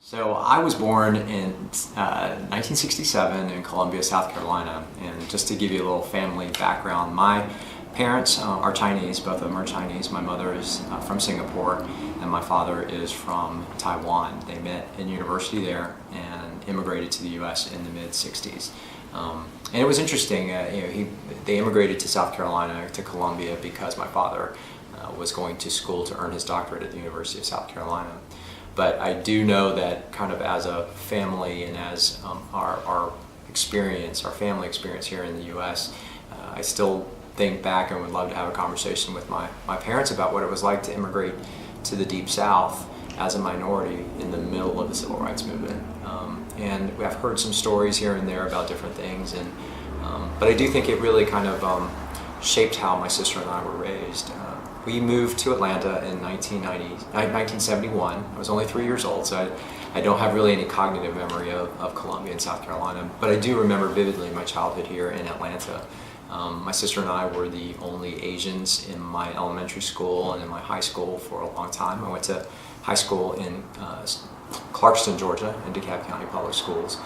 So I was born in 1967 in Columbia, South Carolina, and just to give you a little family background, my parents are Chinese, both of them are Chinese. My mother is from Singapore and my father is from Taiwan. They met in university there and immigrated to the US in the mid-60s. And it was interesting, they immigrated to South Carolina, to Columbia, because my father was going to school to earn his doctorate at the University of South Carolina. But I do know that kind of as a family and as our experience, our family experience here in the U.S., I still think back and would love to have a conversation with my parents about what it was like to immigrate to the Deep South as a minority in the middle of the Civil Rights Movement. And I've heard some stories here and there about different things, but I do think it really kind of shaped how my sister and I were raised. We moved to Atlanta in 1971. I was only 3 years old, so I don't have really any cognitive memory of Columbia and South Carolina, but I do remember vividly my childhood here in Atlanta. My sister and I were the only Asians in my elementary school and in my high school for a long time. I went to high school in Clarkston, Georgia, in DeKalb County Public Schools.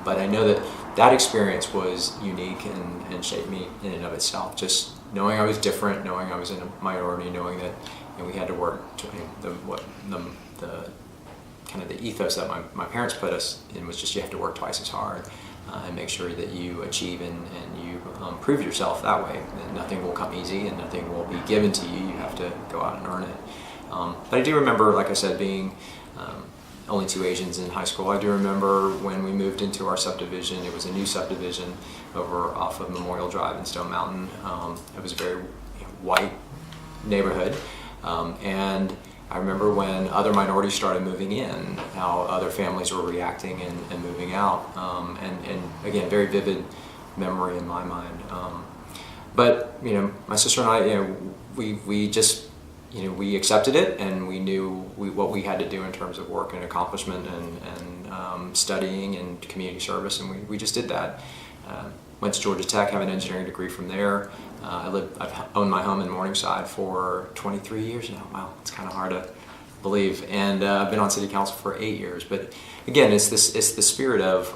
But I know that experience was unique and shaped me in and of itself. Just knowing I was different, knowing I was in a minority, knowing that we had to work to the kind of the ethos that my parents put us in was just you have to work twice as hard and make sure that you achieve and you prove yourself that way. And nothing will come easy and nothing will be given to you. You have to go out and earn it. But I do remember, like I said, being only two Asians in high school. I do remember when we moved into our subdivision. It was a new subdivision over off of Memorial Drive in Stone Mountain. It was a very white neighborhood, and I remember when other minorities started moving in, how other families were reacting and moving out, and again, very vivid memory in my mind. But my sister and I, we just we accepted it, and we knew what we had to do in terms of work and accomplishment and studying and community service, and we just did that. Went to Georgia Tech, have an engineering degree from there. I've owned my home in Morningside for 23 years now. Wow, it's kind of hard to believe. And I've been on city council for 8 years. But again, it's the spirit of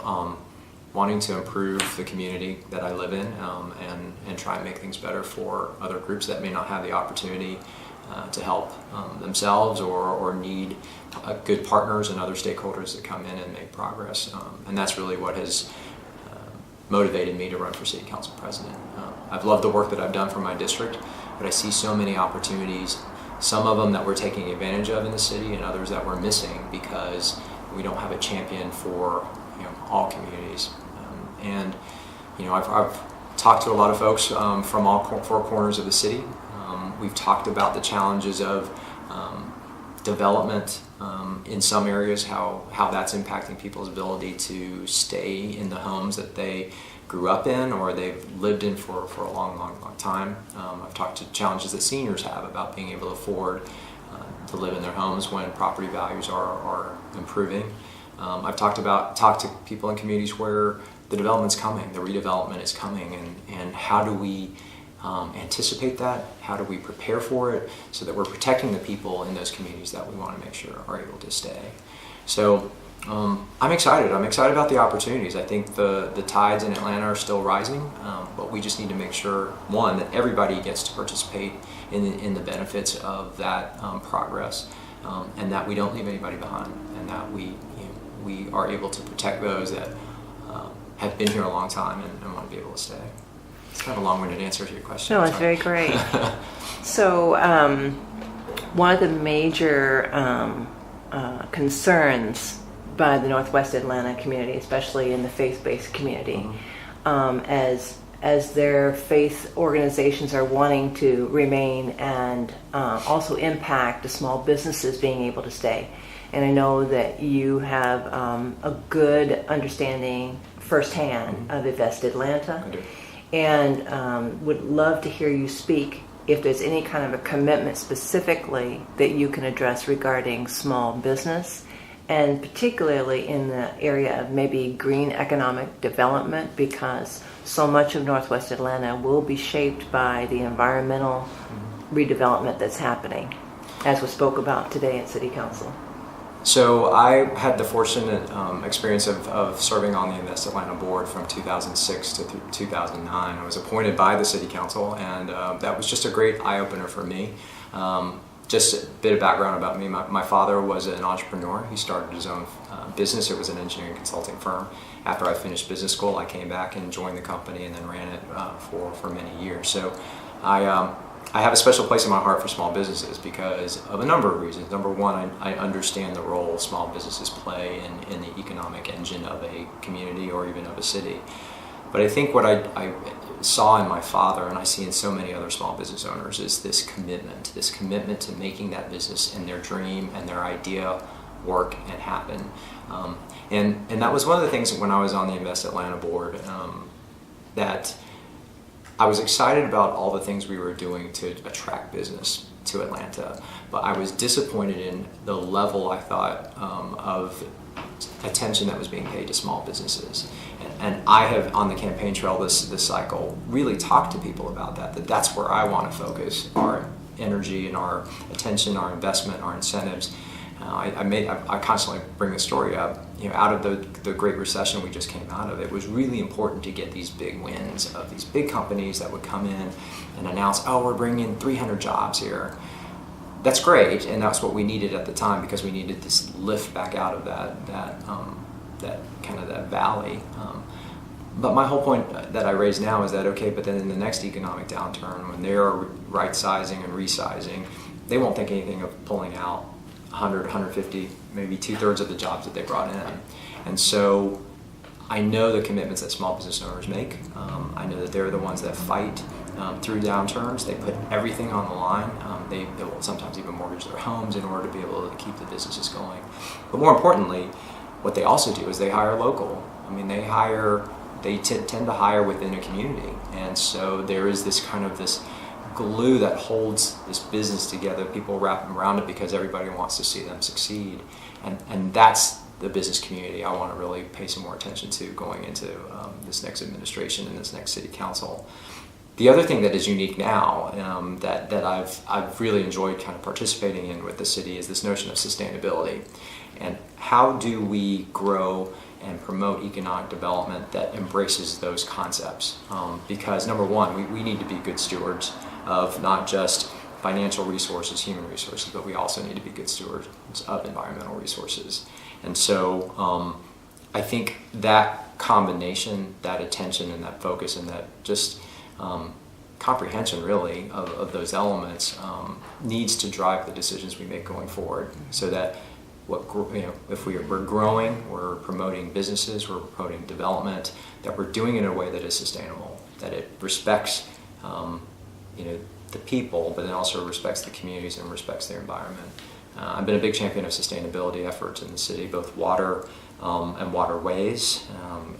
wanting to improve the community that I live in and try and make things better for other groups that may not have the opportunity to help themselves or need good partners and other stakeholders that come in and make progress. And that's really what has motivated me to run for city council president. I've loved the work that I've done for my district, but I see so many opportunities, some of them that we're taking advantage of in the city and others that we're missing because we don't have a champion for all communities. I've talked to a lot of folks from all four corners of the city. We've talked about the challenges of development in some areas, how that's impacting people's ability to stay in the homes that they grew up in or they've lived in for a long time. I've talked to challenges that seniors have about being able to afford to live in their homes when property values are improving. I've talked to people in communities where the development's coming, the redevelopment is coming, and how do we anticipate that? How do we prepare for it so that we're protecting the people in those communities that we want to make sure are able to stay? So I'm excited. I'm excited about the opportunities. I think the tides in Atlanta are still rising, but we just need to make sure, one, that everybody gets to participate in the benefits of that progress, and that we don't leave anybody behind, and that we are able to protect those that have been here a long time and want to be able to stay. It's kind of a long-winded answer to your question. No, it's very great. So one of the major concerns by the Northwest Atlanta community, especially in the faith-based community, as their faith organizations are wanting to remain and also impact the small businesses being able to stay. And I know that you have a good understanding firsthand of Invest Atlanta. I do. And would love to hear you speak if there's any kind of a commitment specifically that you can address regarding small business, and particularly in the area of maybe green economic development, because so much of Northwest Atlanta will be shaped by the environmental redevelopment that's happening, as was spoke about today at City Council. So I had the fortunate experience of serving on the Invest Atlanta board from 2006 to 2009. I was appointed by the city council, and that was just a great eye-opener for me. Just a bit of background about me. My father was an entrepreneur. He started his own business. It was an engineering consulting firm. After I finished business school, I came back and joined the company and then ran it for many years. So I have a special place in my heart for small businesses because of a number of reasons. Number one, I understand the role small businesses play in the economic engine of a community or even of a city. But I think what I saw in my father, and I see in so many other small business owners, is this commitment to making that business and their dream and their idea work and happen. And that was one of the things when I was on the Invest Atlanta board that I was excited about all the things we were doing to attract business to Atlanta, but I was disappointed in the level, I thought, of attention that was being paid to small businesses. And I have, on the campaign trail this cycle, really talked to people about that's where I want to focus our energy and our attention, our investment, our incentives. I constantly bring the story up. Out of the Great Recession we just came out of, it was really important to get these big wins of these big companies that would come in and announce, oh, we're bringing 300 jobs here. That's great, and that's what we needed at the time because we needed this lift back out of that kind of that valley. But my whole point that I raise now is that, okay, but then in the next economic downturn, when they're right-sizing and resizing, they won't think anything of pulling out 100, 150, maybe 2/3 of the jobs that they brought in. And so I know the commitments that small business owners make. I know that they're the ones that fight through downturns. They put everything on the line. They will sometimes even mortgage their homes in order to be able to keep the businesses going. But more importantly, what they also do is they hire local. I mean, they tend to hire within a community. And so there is this kind of this glue that holds this business together. People wrap around it because everybody wants to see them succeed. And that's the business community I want to really pay some more attention to going into this next administration and this next city council. The other thing that is unique now that I've really enjoyed kind of participating in with the city is this notion of sustainability. And how do we grow and promote economic development that embraces those concepts? Because number one, we need to be good stewards of not just financial resources, human resources, but we also need to be good stewards of environmental resources. And so I think that combination, that attention and that focus and that just comprehension really of those elements needs to drive the decisions we make going forward, so that if we're growing, we're promoting businesses, we're promoting development, that we're doing it in a way that is sustainable, that it respects the people, but then also respects the communities and respects their environment. I've been a big champion of sustainability efforts in the city, both water and waterways.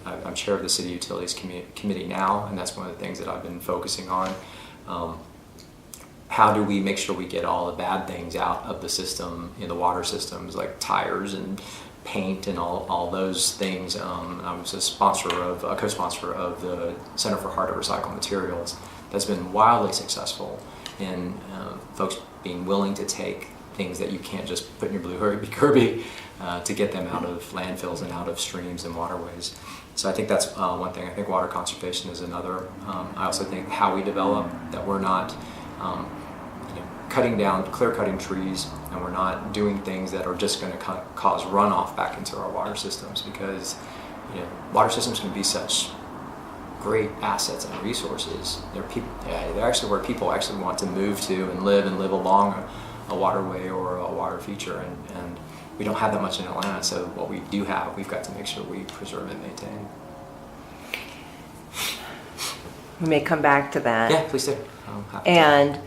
I'm chair of the City Utilities Committee now, and that's one of the things that I've been focusing on. How do we make sure we get all the bad things out of the system, the water systems, like tires and paint and all those things. I was a co-sponsor of the Center for Hard to Recycle Materials. That's been wildly successful in folks being willing to take things that you can't just put in your blue Kirby to get them out of landfills and out of streams and waterways. So I think that's one thing. I think water conservation is another. I also think how we develop, that we're not clear-cutting trees, and we're not doing things that are just going to cause runoff back into our water systems, because water systems can be such great assets and resources. They're actually where people actually want to move to and live along a waterway or a water feature, and we don't have that much in Atlanta. So what we do have, we've got to make sure we preserve and maintain. We may come back to that. Yeah, please do. And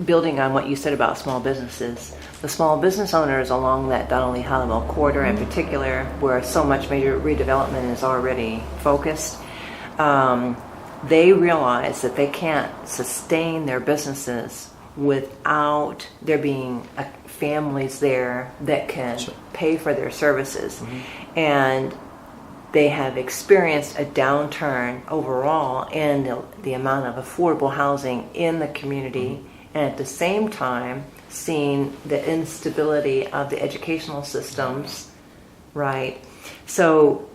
building on what you said about small businesses, the small business owners along that Donnelly-Hallowell corridor in particular, where so much major redevelopment is already focused, they realize that they can't sustain their businesses without there being families there that can pay for their services. Mm-hmm. And they have experienced a downturn overall in the amount of affordable housing in the community. Mm-hmm. And at the same time, seen the instability of the educational systems, right? So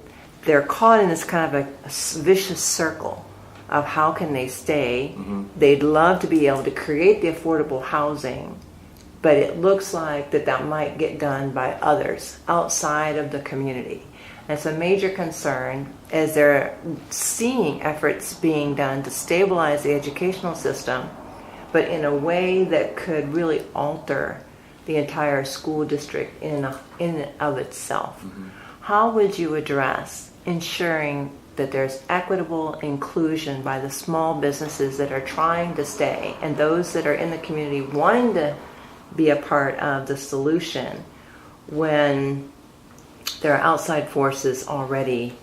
they're caught in this kind of a vicious circle of how can they stay. They'd love to be able to create the affordable housing, but it looks like that might get done by others outside of the community. And it's a major concern as they're seeing efforts being done to stabilize the educational system, but in a way that could really alter the entire school district in and of itself. How would you address ensuring that there's equitable inclusion by the small businesses that are trying to stay and those that are in the community wanting to be a part of the solution when there are outside forces already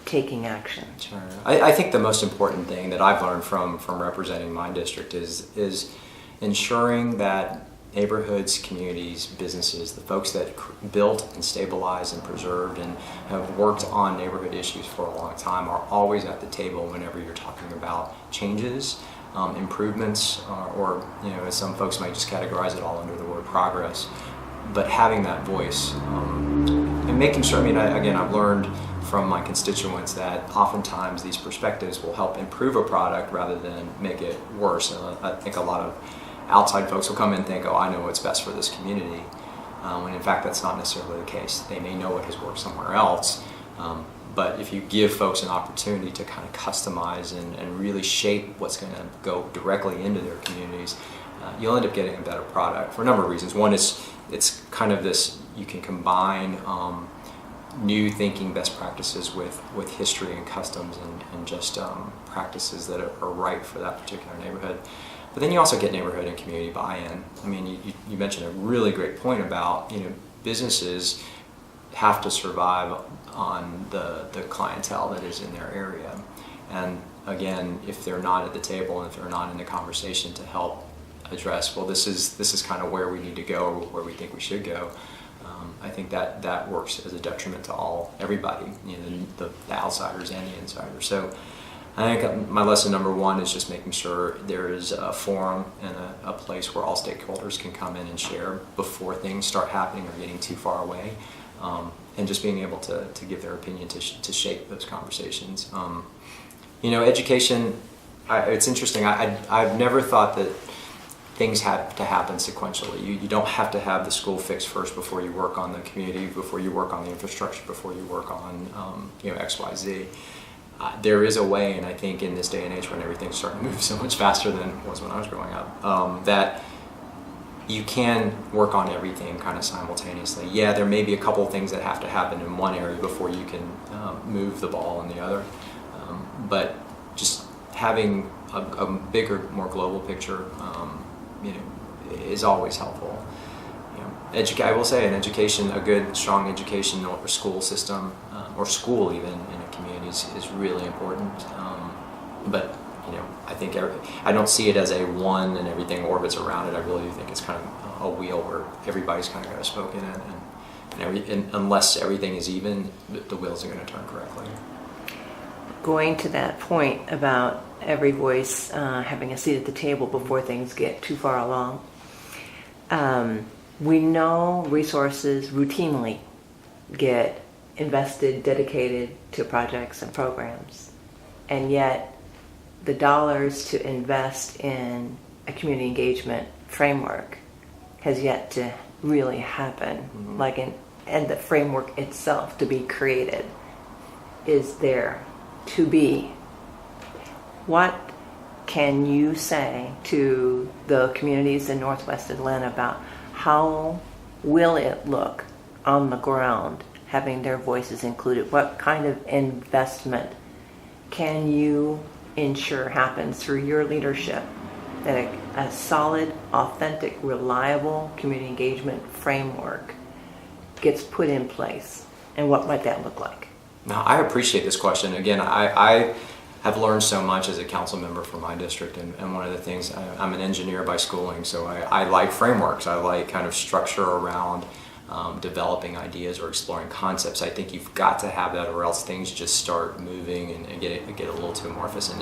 taking action? Sure. I think the most important thing that I've learned from representing my district is ensuring that neighborhoods, communities, businesses, the folks that built and stabilized and preserved and have worked on neighborhood issues for a long time are always at the table whenever you're talking about changes, improvements, or as some folks might just categorize it all under the word progress. But having that voice and making sure, I've learned from my constituents that oftentimes these perspectives will help improve a product rather than make it worse. I think a lot of outside folks will come in and think, oh, I know what's best for this community, when in fact that's not necessarily the case. They may know what has worked somewhere else, but if you give folks an opportunity to kind of customize and really shape what's going to go directly into their communities, you'll end up getting a better product for a number of reasons. One is it's kind of this, you can combine new thinking best practices with history and customs and just practices that are right for that particular neighborhood. But then you also get neighborhood and community buy-in. You mentioned a really great point about businesses have to survive on the clientele that is in their area. And again, if they're not at the table and if they're not in the conversation to help address, well, this is kind of where we need to go, or where we think we should go, I think that works as a detriment to everybody, the outsiders and the insiders. So I think my lesson number one is just making sure there is a forum and a place where all stakeholders can come in and share before things start happening or getting too far away, and just being able to give their opinion to shape those conversations. Education, it's interesting. I've never thought that things have to happen sequentially. You don't have to have the school fixed first before you work on the community, before you work on the infrastructure, before you work on X, Y, Z. There is a way, and I think in this day and age when everything's starting to move so much faster than it was when I was growing up, that you can work on everything kind of simultaneously. Yeah, there may be a couple of things that have to happen in one area before you can move the ball in the other, but just having a bigger, more global picture is always helpful. I will say, a good, strong education or school system, or school even in a community is really important. But I think I don't see it as a one and everything orbits around it. I really do think it's kind of a wheel where everybody's kind of got a spoke in it, and unless everything is even, the wheels are going to turn correctly. Going to that point about every voice having a seat at the table before things get too far along, we know resources routinely get invested, dedicated to projects and programs, and yet the dollars to invest in a community engagement framework has yet to really happen. And the framework itself to be created is there to be. What can you say to the communities in Northwest Atlanta about how will it look on the ground, having their voices included? What kind of investment can you ensure happens through your leadership that a solid, authentic, reliable community engagement framework gets put in place? And what might that look like? Now, I appreciate this question. Again, I have learned so much as a council member for my district, and one of the things, I'm an engineer by schooling, so I like frameworks. I like kind of structure around developing ideas or exploring concepts. I think you've got to have that, or else things just start moving and get a little too amorphous, and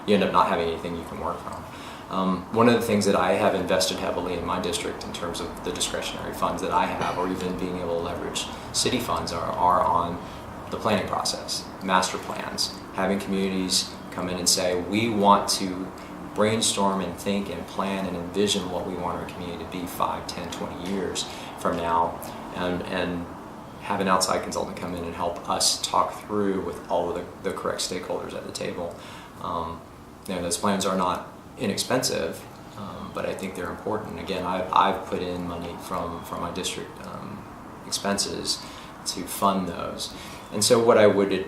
you end up not having anything you can work from. One of the things that I have invested heavily in my district in terms of the discretionary funds that I have, or even being able to leverage city funds, are on the planning process, master plans, having communities come in and say, we want to brainstorm and think and plan and envision what we want our community to be 5, 10, 20 years from now, and have an outside consultant come in and help us talk through with all of the correct stakeholders at the table. Those plans are not inexpensive, but I think they're important. Again, I've put in money from my district expenses to fund those. And so what I would,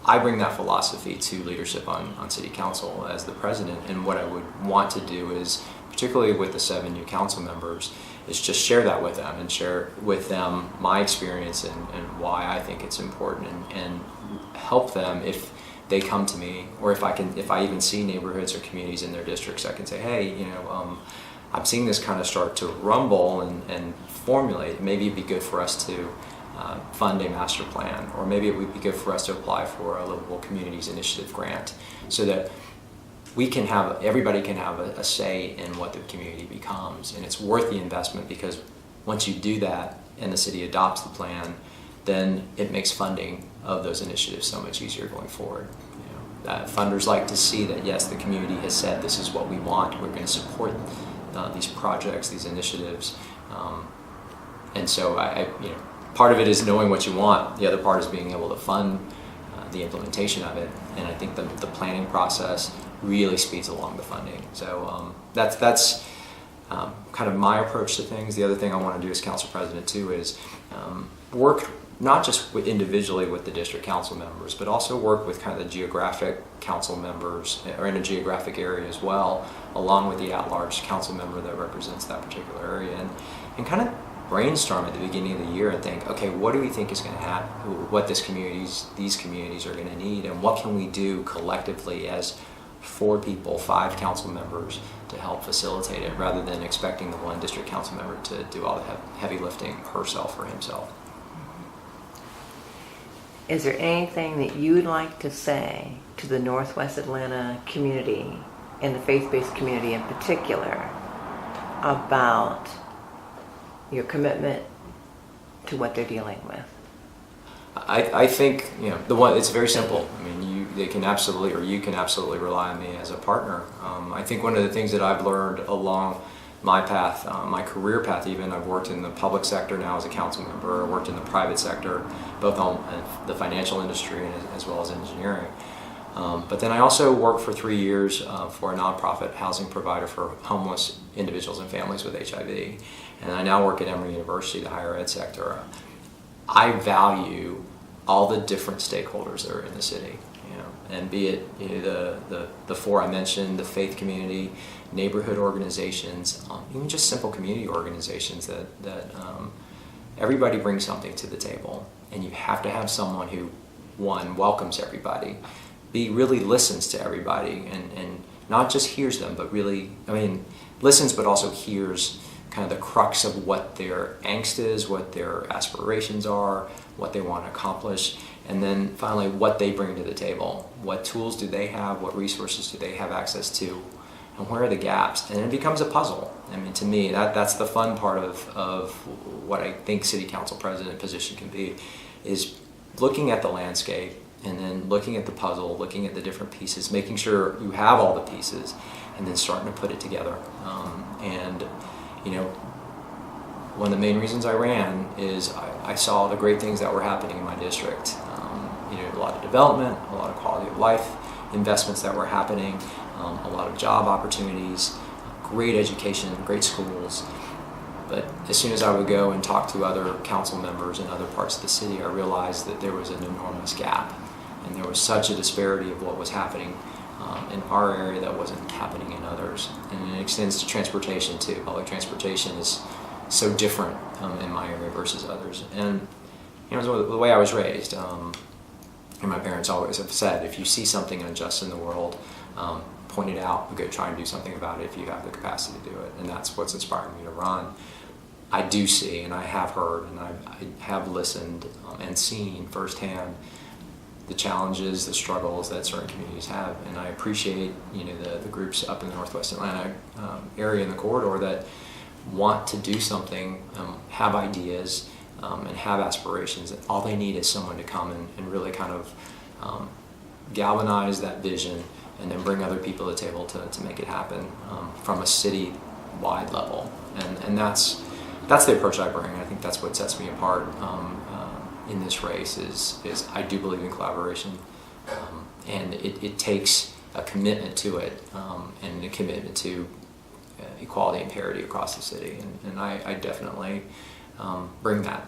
I bring that philosophy to leadership on city council as the president, and what I would want to do is, particularly with the 7 new council members, is just share that with them and share with them my experience and why I think it's important, and help them if they come to me, or if I even see neighborhoods or communities in their districts, I can say, hey, I'm seeing this kind of start to rumble and formulate. Maybe it'd be good for us to fund a master plan, or maybe it would be good for us to apply for a Livable Communities Initiative grant, so that everybody can have a say in what the community becomes. And it's worth the investment, because once you do that and the city adopts the plan, then it makes funding of those initiatives so much easier going forward. Funders like to see that, yes, the community has said this is what we want, we're going to support these projects, these initiatives. And so part of it is knowing what you want. The other part is being able to fund the implementation of it. And I think the planning process really speeds along the funding. So that's kind of my approach to things. The other thing I want to do as council president too is work not just individually with the district council members, but also work with kind of the geographic council members, or in a geographic area as well, along with the at-large council member that represents that particular area, and kind of brainstorm at the beginning of the year and think, okay, what do we think is going to happen, what these communities are going to need, and what can we do collectively as 4 people, 5 council members, to help facilitate it, rather than expecting the one district council member to do all the heavy lifting herself or himself. Is there anything that you would like to say to the Northwest Atlanta community, and the faith-based community in particular, about your commitment to what they're dealing with? I think it's very simple. I mean, you can absolutely rely on me as a partner. I think one of the things that I've learned along my path, my career path even, I've worked in the public sector now as a council member, I worked in the private sector, both on the financial industry and as well as engineering. But then I also worked for 3 years for a nonprofit housing provider for homeless individuals and families with HIV. And I now work at Emory University, the higher ed sector. I value all the different stakeholders that are in the city, and be it the 4 I mentioned, the faith community, neighborhood organizations, even just simple community organizations, that everybody brings something to the table, and you have to have someone who, one, welcomes everybody, really listens to everybody, and not just hears them, but really, listens but also hears kind of the crux of what their angst is, what their aspirations are, what they want to accomplish, and then finally what they bring to the table. What tools do they have? What resources do they have access to? And where are the gaps? And it becomes a puzzle. To me, that's the fun part of what I think city council president position can be, is looking at the landscape and then looking at the puzzle, looking at the different pieces, making sure you have all the pieces, and then starting to put it together. One of the main reasons I ran is I saw the great things that were happening in my district. A lot of development, a lot of quality of life investments that were happening, a lot of job opportunities, great education, great schools. But as soon as I would go and talk to other council members in other parts of the city, I realized that there was an enormous gap, and there was such a disparity of what was happening in our area that wasn't happening in others. And it extends to transportation too. Public transportation is so different in my area versus others. And the way I was raised, and my parents always have said, if you see something unjust in the world, point it out and go try and do something about it if you have the capacity to do it. And that's what's inspiring me to run. I do see, and I have heard, and I have listened and seen firsthand the challenges, the struggles that certain communities have. And I appreciate, the groups up in the Northwest Atlanta area in the corridor that want to do something, have ideas, and have aspirations. All they need is someone to come and really kind of galvanize that vision, and then bring other people to the table to make it happen from a city-wide level. And that's the approach I bring. I think that's what sets me apart in this race is I do believe in collaboration, and it takes a commitment to it, and a commitment to equality and parity across the city, and I definitely bring that.